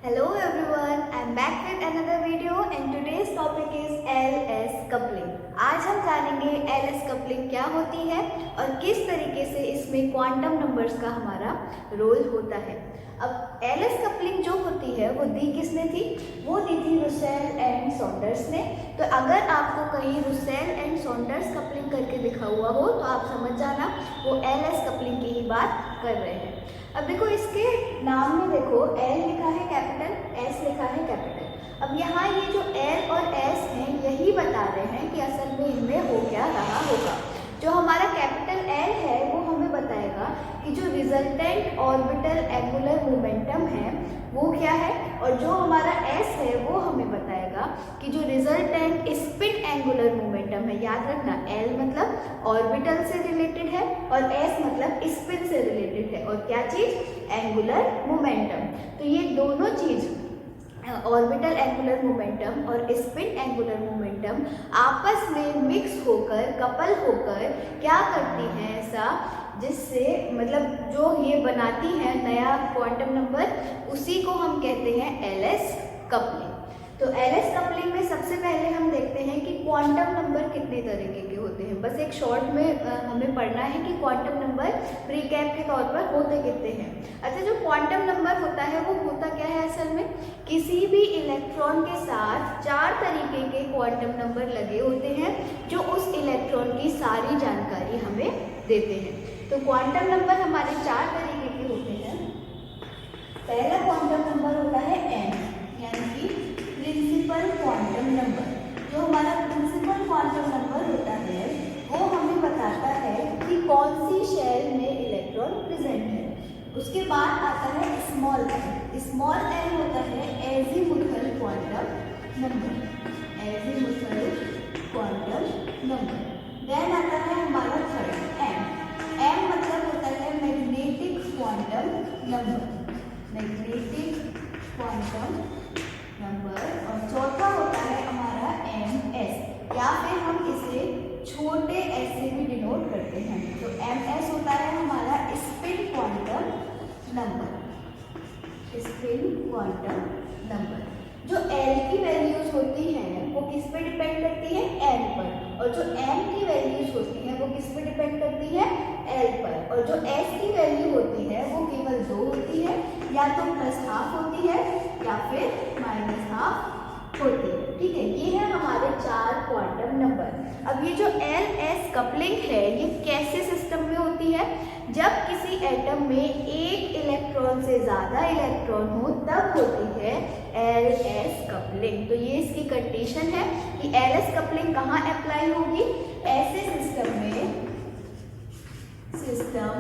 Hello everyone, I'm back with another video and today's topic is LS coupling. आज हम जानेंगे LS coupling क्या होती है और किस तरीके से इसमें क्वांटम नंबर्स का हमारा रोल होता है। अब LS coupling जो होती है वो दी किसने थी? वो दी थी रुसेल एंड सॉन्डर्स ने। तो अगर आपको कहीं रुसेल एंड सॉन्डर्स कपलिंग करके दिखा हुआ हो तो आप समझ जाना वो LS कपलिंग की ही बात कर रहे हैं। अब देखो इसके नाम में देखो L लिखा है कैपिटल, S लिखा है कैपिटल। अब यहाँ ये जो L और S हैं यही बता रहे हैं कि असल में इनमें हो क्या रहा होगा। जो हमारा कैपिटल L है वो हमें बताएगा कि जो रिजल्टेंट ऑर्बिटल एंगुलर मोमेंटम है वो क्या है, और जो हमारा S है वो हमें बताएगा कि जो रिजल्टेंट स्पिन एंगुलर मोमेंटम है। याद रखना L मतलब ऑर्बिटल से रिलेटेड है और S मतलब स्पिन से रिलेटेड है, और क्या चीज़? Angular momentum. तो ये दोनों चीज़ ऑर्बिटल एंगुलर मोमेंटम और स्पिन एंगुलर मोमेंटम आपस में मिक्स होकर कपल होकर क्या करती हैं ऐसा, जिससे मतलब जो ये बनाती हैं नया क्वांटम नंबर, उसी को हम कहते हैं LS कपलिंग। तो LS कपलिंग में सबसे पहले हम देखते हैं कि क्वांटम नंबर कितने तरीके के होते हैं। बस एक शॉर्ट में हमें पढ़ना है कि क्वांटम नंबर प्रीकैप के तौर पर होते कितने हैं। अच्छा, जो क्वांटम नंबर होता है वो होता क्या है असल में? किसी भी इलेक्ट्रॉन के साथ 4 तरीके के क्वांटम नंबर लगे होते हैं जो उस इलेक्ट्रॉन की सारी जानकारी हमें देते हैं। तो क्वांटम नंबर हमारे 4 तरीके के होते हैं। पहला क्वांटम नंबर होता है n, यानी कि प्रिंसिपल क्वांटम नंबर। जो हमारा प्रिंसिपल क्वांटम नंबर होता है वो हमें बताता है कि कौन सी शेल में इलेक्ट्रॉन प्रेजेंट है। उसके बाद आता है स्मॉल n। स्मॉल n होता है azimuthal quantum number, azimuthal quantum number. Then आता है हमारा थर्ड m। m मतलब होता है magnetic quantum number, magnetic quantum number. और चौथा होता है हमारा ms, या फिर हम इसे छोटे s से भी डिनोट करते हैं। तो ms होता है हमारा spin quantum number, spin quantum number. जो L की वैल्यूज होती हैं वो किस पे डिपेंड करती है? n पर। और जो m की वैल्यूज होती हैं वो किस पे डिपेंड करती है? L पर। और जो s की वैल्यू होती है वो केवल 2 होती है, या तो +½ होती है या फिर -½ होती है। ठीक है, ये है हमारे 4 क्वांटम नंबर। अब ये जो LS कपलिंग है ये कैसे सिस्टम में होती है? जब किसी एटम में एक इलेक्ट्रॉन से ज़्यादा इलेक्ट्रॉन हो तब होती है LS कपलिंग। तो ये इसकी कंडीशन है कि LS कपलिंग कहाँ अप्लाई होगी? ऐसे सिस्टम में, system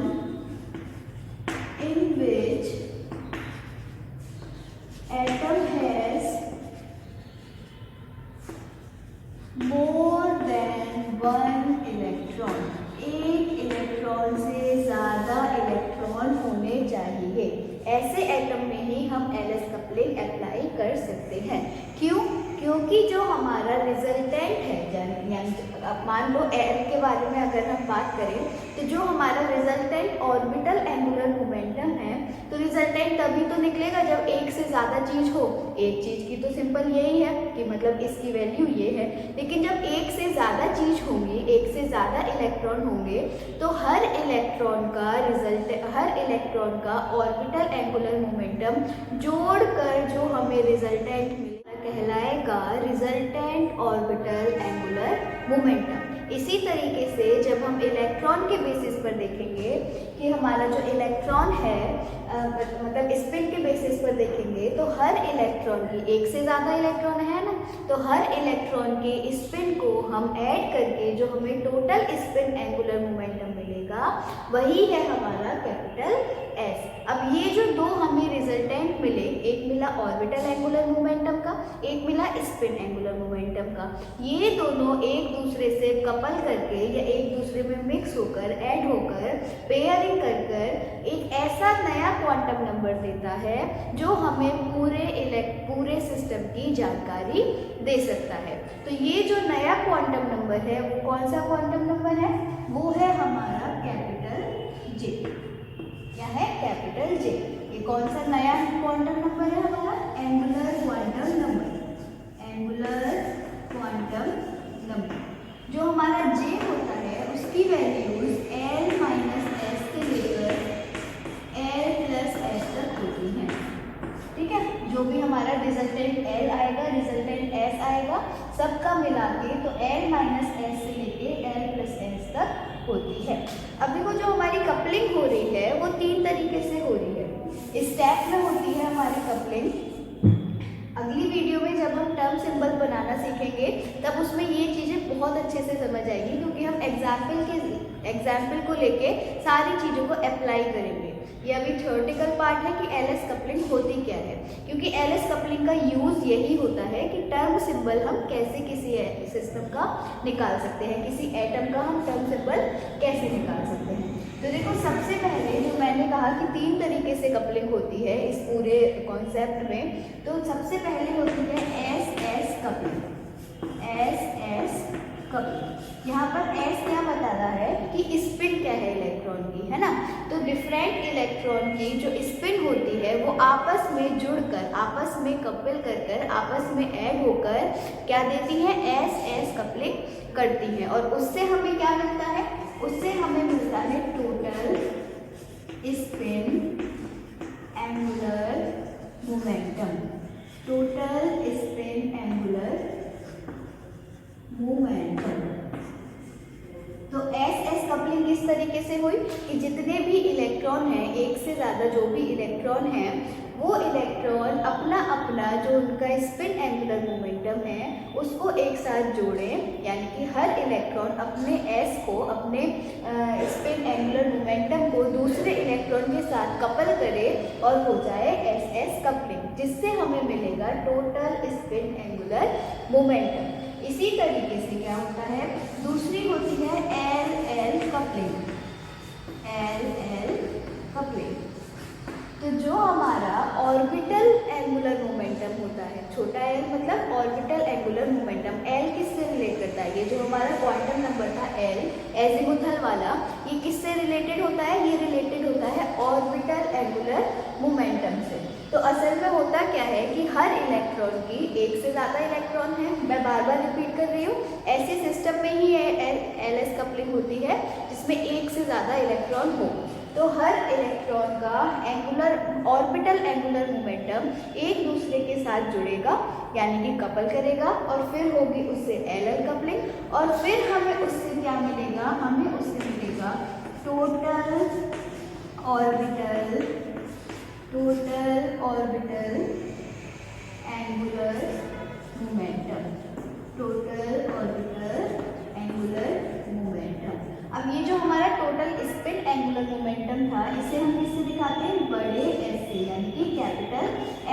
in which atom has more than one electron। एक इलेक्ट्रॉन से ज़्यादा इलेक्ट्रॉन होने चाहिए। ऐसे एटम में ही हम LS कपलिंग अप्लाई कर सकते हैं। क्यों? क्योंकि जो हमारा रिजल्टेंट है, यानी अब मान लो L के बारे में अगर हम बात करें तो जो हमारा रिजल्टेंट ऑर्बिटल एंगुलर मोमेंटम है, तो रिजल्टेंट तभी तो निकलेगा जब एक से ज़्यादा चीज़ हो। एक चीज़ की तो सिंपल यही है कि मतलब इसकी वैल्यू ये है, लेकिन जब एक से ज़्यादा चीज़ होंगी, एक से ज़्यादा इलेक्ट्रॉन होंगे, तो हर इलेक्ट्रॉन का ऑर्बिटल एंगुलर मोमेंटम जोड़कर जो हमें रिजल्टेंट मिलेगा कहलाएगा रिजल्टेंट ऑर्बिटल एंगुलर मोमेंटम। इसी तरीके से जब हम इलेक्ट्रॉन के बेसिस पर देखेंगे कि हमारा जो इलेक्ट्रॉन है मतलब स्पिन के बेसिस पर देखेंगे तो हर इलेक्ट्रॉन की, एक से ज़्यादा इलेक्ट्रॉन है ना, तो हर इलेक्ट्रॉन के स्पिन को हम ऐड करके जो हमें टोटल स्पिन एंगुलर मोमेंटम मिलेगा वही है हमारा कैपिटल S। अब ये जो दो हमें रिजल्टेंट मिले, एक मिला ऑर्बिटल एंगुलर मोमेंटम का, एक मिला स्पिन एंगुलर मोमेंटम का, ये दोनों एक दूसरे से कपल करके या एक दूसरे में मिक्स होकर, ऐड होकर, पेयरिंग कर एक ऐसा नया क्वांटम नंबर देता है जो हमें पूरे सिस्टम की जानकारी दे सकता है। तो ये जो नया क्वांटम नंबर है वो कौन सा क्वांटम नंबर है? वो है हमारा कैपिटल J। क्या है? Capital J। ये कौन सा नया क्वांटम नंबर है हमारा? ठीक है। जो भी हमारा रिजल्टेंट L आएगा, रिजल्टेंट S आएगा, सबका मिला के तो L माइनस S से लेके L प्लस S तक होती है। अब देखो जो हमारी कपलिंग हो रही है वो 3 तरीके से हो रही है। स्टेप में होती है हमारी कपलिंग। अगली वीडियो में जब हम टर्म सिंबल बनाना सीखेंगे तब उसमें ये चीज़ें बहुत अच्छे से समझ आएगी, क्योंकि हम एग्जाम्पल को लेके सारी चीज़ों को अप्लाई करेंगे। ये अभी थ्योरेटिकल पार्ट है कि LS कपलिंग होती क्या है, क्योंकि LS कपलिंग का यूज़ यही होता है कि टर्म सिंबल हम कैसे किसी सिस्टम का निकाल सकते हैं, किसी एटम का हम टर्म सिंबल कैसे निकाल सकते हैं। तो देखो सबसे पहले जो मैंने कहा कि 3 तरीके से कपलिंग होती है इस पूरे कॉन्सेप्ट में, तो सबसे पहले होती है SS कपलिंग। SS कपलिंग, यहाँ पर S क्या बता रहा है कि स्पिन क्या है इलेक्ट्रॉन की, है ना। तो डिफरेंट इलेक्ट्रॉन की जो स्पिन होती है वो आपस में जुड़कर, आपस में कपल कर आपस में ऐड होकर क्या देती है, SS कपलिंग करती है। और उससे हमें क्या मिलता है, उससे हमें मिलता है total spin angular momentum. Total spin angular momentum. तो SS कपलिंग किस तरीके से हुई कि जितने भी इलेक्ट्रॉन हैं, एक से ज़्यादा जो भी इलेक्ट्रॉन हैं, वो इलेक्ट्रॉन अपना अपना जो उनका स्पिन एंगुलर मोमेंटम है उसको एक साथ जोड़ें, यानी कि हर इलेक्ट्रॉन अपने S को, अपने स्पिन एंगुलर मोमेंटम को दूसरे इलेक्ट्रॉन के साथ कपल करे और हो जाए SS कपलिंग, जिससे हमें मिलेगा टोटल स्पिन एंगुलर मोमेंटम। इसी तरीके से क्या होता है, दूसरी होती है LL कपलिंग। LL कपलिंग, तो जो हमारा ऑर्बिटल एंगुलर मोमेंटम होता है, छोटा l मतलब ऑर्बिटल एंगुलर मोमेंटम, L किससे रिलेट करता है, ये जो हमारा क्वांटम नंबर था L एजिमुथल वाला, ये किससे रिलेटेड होता है, ये रिलेटेड होता है ऑर्बिटल एंगुलर मोमेंटम से। तो असल में होता क्या है कि हर इलेक्ट्रॉन की, एक से ज़्यादा इलेक्ट्रॉन है, मैं बार बार रिपीट कर रही हूँ, ऐसे सिस्टम में ही LS कपलिंग होती है जिसमें एक से ज़्यादा इलेक्ट्रॉन हो। तो हर इलेक्ट्रॉन का एंगुलर ऑर्बिटल एंगुलर मोमेंटम एक दूसरे के साथ जुड़ेगा, यानी कि कपल करेगा, और फिर होगी उससे LL कपलिंग, और फिर हमें उससे क्या मिलेगा, हमें उससे मिलेगा total orbital angular momentum. Total orbital angular momentum. अब ये जो हमारा टोटल स्पिन एंगुलर मोमेंटम था, इसे हम किससे दिखाते हैं, बड़े S से, यानी कि कैपिटल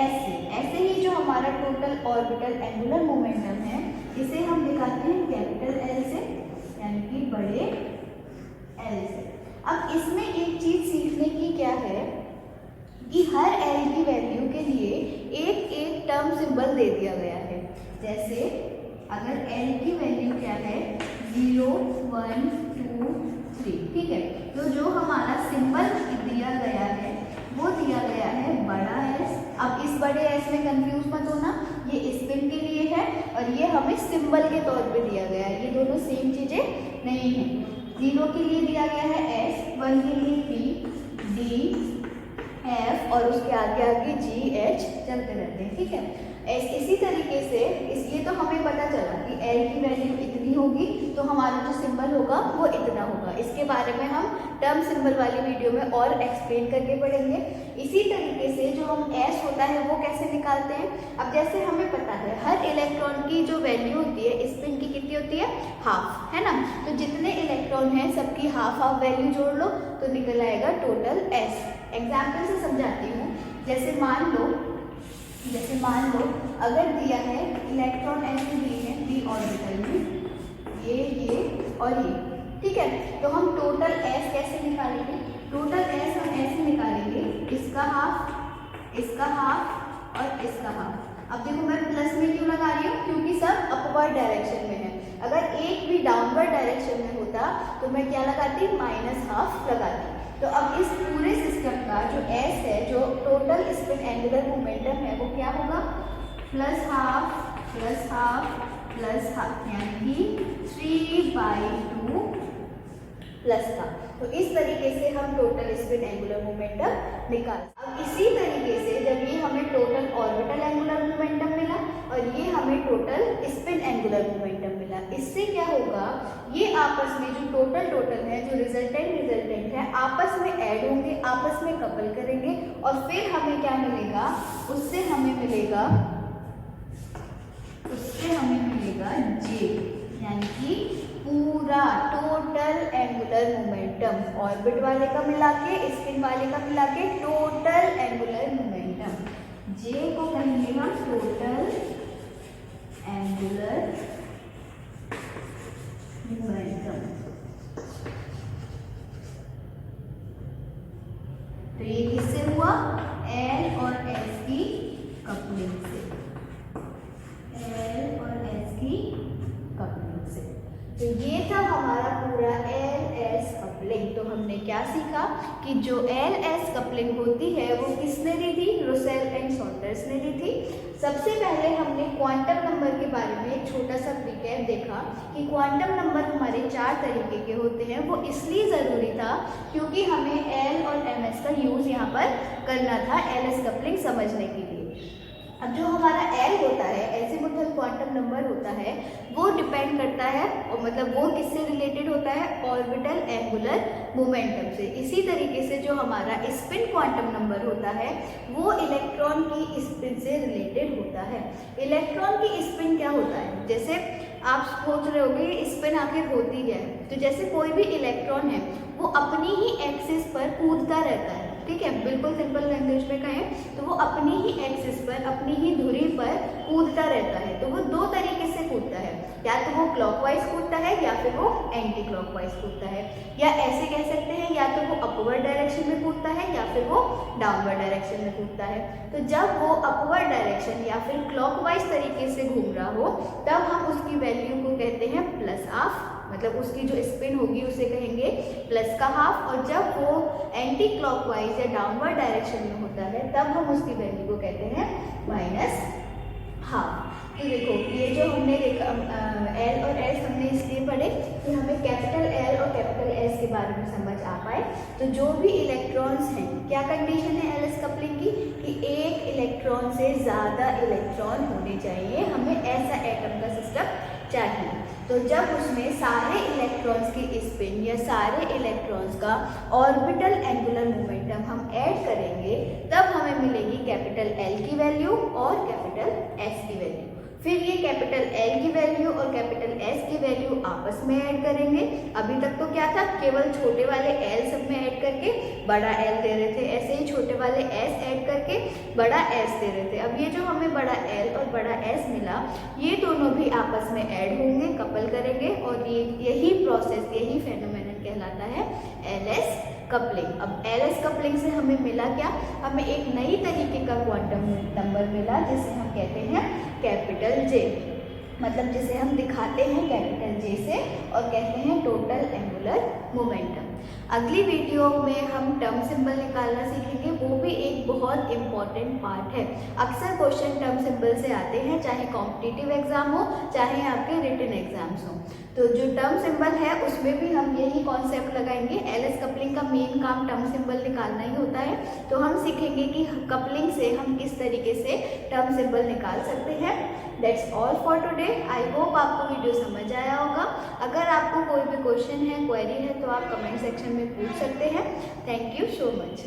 S से। ऐसे ही जो हमारा टोटल ऑर्बिटल एंगुलर मोमेंटम है, इसे हम दिखाते हैं कैपिटल L से, यानी कि बड़े L से। अब इसमें एक चीज सीखने की क्या है कि हर L की वैल्यू के लिए एक एक टर्म सिंबल दे दिया गया है। जैसे अगर L की वैल्यू क्या है, 0, 1, 2, 3, ठीक है। तो जो हमारा सिंबल दिया गया है वो दिया गया है बड़ा S। अब इस बड़े S में कंफ्यूज मत होना, ये स्पिन के लिए है और ये हमें सिंबल के तौर पे दिया गया है, ये दोनों सेम चीजें नहीं है। 0 के लिए दिया गया है S, 1 के लिए P, D, F और उसके आगे आगे G, H चलते रहते हैं, ठीक है। इसी तरीके से इसलिए तो हमें पता चला कि L की वैल्यू इतनी होगी तो हमारा जो सिंबल होगा वो इतना होगा। इसके बारे में हम टर्म सिंबल वाली वीडियो में और एक्सप्लेन करके पढ़ेंगे। इसी तरीके से जो हम S होता है वो कैसे निकालते हैं। अब जैसे हमें पता है हर इलेक्ट्रॉन की जो वैल्यू होती है स्पिन की कितनी होती है, हाफ, है ना। तो जितने इलेक्ट्रॉन हैं सबकी हाफ हाफ वैल्यू जोड़ लो तो निकल आएगा टोटल S। एग्जाम्पल से समझाती हूँ। जैसे मान लो अगर दिया है इलेक्ट्रॉन ऐसे दिए हैं p ऑर्बिटल में, ये और ये, ठीक है। तो हम टोटल S कैसे निकालेंगे, टोटल S हम ऐसे निकालेंगे, इसका हाफ और इसका हाफ। अब देखो मैं प्लस में क्यों लगा रही हूँ, क्योंकि सब अपवर्ड डायरेक्शन में है। अगर एक भी डाउनवर्ड डायरेक्शन में होता तो मैं क्या लगाती, -12 लगाती। तो अब इस पूरे सिस्टम का जो S है, जो टोटल स्पिन एंगुलर मोमेंटम है, वो क्या होगा, +12 यानी कि 3/2 प्लस का। तो इस तरीके से हम टोटल स्पिन एंगुलर मोमेंटम निकाल। अब इसी तरीके से जब ये हमें टोटल एंगुलर मोमेंटम मिला। इससे क्या होगा, ये आपस में जो टोटल है, जो रिजल्टेंट है, आपस में ऐड होंगे, आपस में कपल करेंगे और फिर हमें क्या मिलेगा, उससे हमें मिलेगा J, यानी कि पूरा टोटल एंगुलर मोमेंटम, ऑर्बिट वाले का मिला के, स्पिन वाले का मिला के टोटल एंगुलर मोमेंटम। J को कहेंगे हम टोटल एंगुलर मोमेंटम। तो ये किससे हुआ, L और S की कपलिंग से, L और S की कपलिंग से। तो ये था हमारा पूरा LS कपलिंग। तो हमने क्या सीखा कि जो LS कपलिंग होती है वो किसने दी थी, रुसेल एंड सॉन्डर्स ने दी थी। सबसे पहले हमने क्वांटम नंबर के बारे में एक छोटा सा रिकैप देखा कि क्वांटम नंबर हमारे 4 तरीके के होते हैं। वो इसलिए ज़रूरी था क्योंकि हमें L और MS का यूज़ यहाँ पर करना था LS कपलिंग समझने के लिए। अब जो हमारा L होता है, एजिमुथल क्वांटम नंबर होता है, वो डिपेंड करता है, और मतलब वो किससे रिलेटेड होता है, ऑर्बिटल एंगुलर मोमेंटम से। इसी तरीके से जो हमारा स्पिन क्वांटम नंबर होता है वो इलेक्ट्रॉन की स्पिन से रिलेटेड होता है। इलेक्ट्रॉन की स्पिन क्या होता है, जैसे आप सोच रहे होंगे स्पिन आखिर होती क्या है। तो जैसे कोई भी इलेक्ट्रॉन है वो अपनी ही एक्सिस पर कूदता रहता है, ठीक है, बिल्कुल सिंपल लैंग्वेज में कहें तो वो अपनी ही एक्सिस पर, अपनी ही धुरी पर कूदता रहता है। तो वो 2 तरीके से कूदता है, या तो वो क्लॉकवाइज कूदता है या फिर वो एंटी क्लॉकवाइज कूदता है, या ऐसे कह सकते हैं या तो वो अपवर्ड डायरेक्शन में कूदता है या फिर वो डाउनवर्ड डायरेक्शन में कूदता है। तो जब वो अपवर्ड डायरेक्शन या फिर क्लॉकवाइज तरीके से घूम रहा हो तब हम उसकी वैल्यू को कहते हैं प्लस हाफ, मतलब उसकी जो स्पिन होगी उसे कहेंगे प्लस का हाफ। और जब वो एंटी क्लॉकवाइज या डाउनवर्ड डायरेक्शन में होता है तब हम उसकी वैल्यू को कहते हैं माइनस हाफ। तो देखो ये जो हमने देखा L और S हमने इसलिए पढ़े कि हमें कैपिटल L और कैपिटल S के बारे में समझ आ पाए। तो जो भी इलेक्ट्रॉन्स हैं, क्या कंडीशन है LS कपलिंग की कि एक इलेक्ट्रॉन से ज़्यादा इलेक्ट्रॉन होने चाहिए, हमें ऐसा एटम का सिस्टम चाहिए। तो जब उसमें सारे इलेक्ट्रॉन्स की स्पिन या सारे इलेक्ट्रॉन्स का ऑर्बिटल एंगुलर मोमेंटम हम ऐड करेंगे तब हमें मिलेगी कैपिटल L की वैल्यू और कैपिटल S की वैल्यू। फिर ये कैपिटल L की वैल्यू और कैपिटल S की वैल्यू आपस में ऐड करेंगे। अभी तक तो क्या था, केवल छोटे वाले L सब में ऐड करके बड़ा L दे रहे थे, ऐसे ही छोटे वाले S ऐड करके बड़ा S दे रहे थे। अब ये जो हमें बड़ा L और बड़ा S मिला, ये दोनों भी आपस में ऐड होंगे, कपल करेंगे, और यही प्रोसेस, यही फेनोमेनन कहलाता है LS कपलिंग। अब LS कपलिंग से हमें मिला क्या, हमें एक नई तरीके का क्वांटम नंबर मिला जिसे हम कहते हैं कैपिटल J, मतलब जिसे हम दिखाते हैं कैपिटल J से और कहते हैं टोटल एंगुलर मोमेंटम। अगली वीडियो में हम टर्म सिंबल निकालना सीखेंगे, वो भी एक बहुत इम्पॉर्टेंट पार्ट है। अक्सर क्वेश्चन टर्म सिंबल से आते हैं, चाहे कॉम्पिटिटिव एग्जाम हो चाहे आपके रिटन एग्जाम्स हो। तो जो टर्म सिंबल है उसमें भी हम यही कॉन्सेप्ट लगाएंगे। LS कपलिंग का मेन काम टर्म सिंबल निकालना ही होता है। तो हम सीखेंगे कि कपलिंग से हम किस तरीके से टर्म सिंबल निकाल सकते हैं। That's all for today. I hope आपको वीडियो समझ आया होगा। अगर आपको कोई भी क्वेश्चन है, क्वेरी है, तो आप कमेंट सेक्शन में पूछ सकते हैं। Thank you so much.